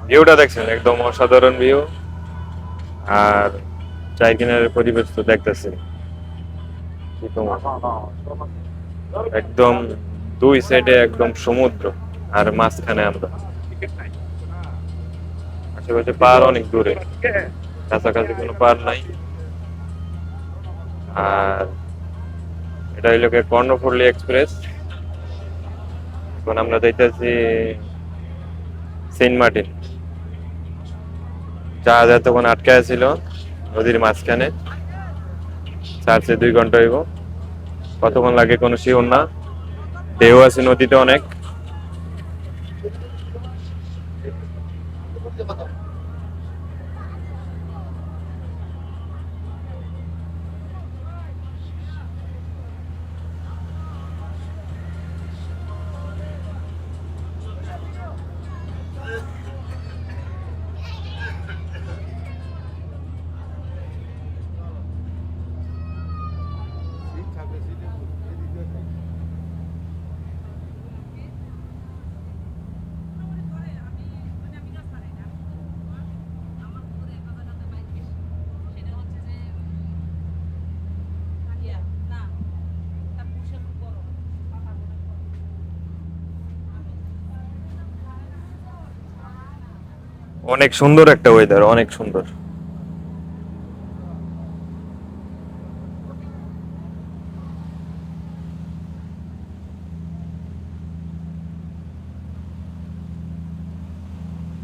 ভিউটা দেখছেন, একদম অসাধারণ ভিউ। আর চাই কিনারের পরিবেশ তো দেখতেছি কি তোমার, একদম দুই সাইডে একদম সমুদ্র, আর মাঝখানে আমরা। আশেপাশে পাহাড় অনেক দূরে, কাছাকাছি কোনো পাহাড় নাই। আর এটা হইলো গিয়ে কর্ণফুলী এক্সপ্রেস। এখন আমরা যাইতেছি সেন্ট মার্টিন। জাহাজ এতক্ষণ আটকায় ছিল নদীর মাঝখানে, ছাড়ছে 2 ঘন্টা হইব। কতক্ষণ লাগে কোনো শিওর না, ঢেউ আছে নদীতে অনেক। অনেক সুন্দর একটা ওয়েদার, অনেক সুন্দর।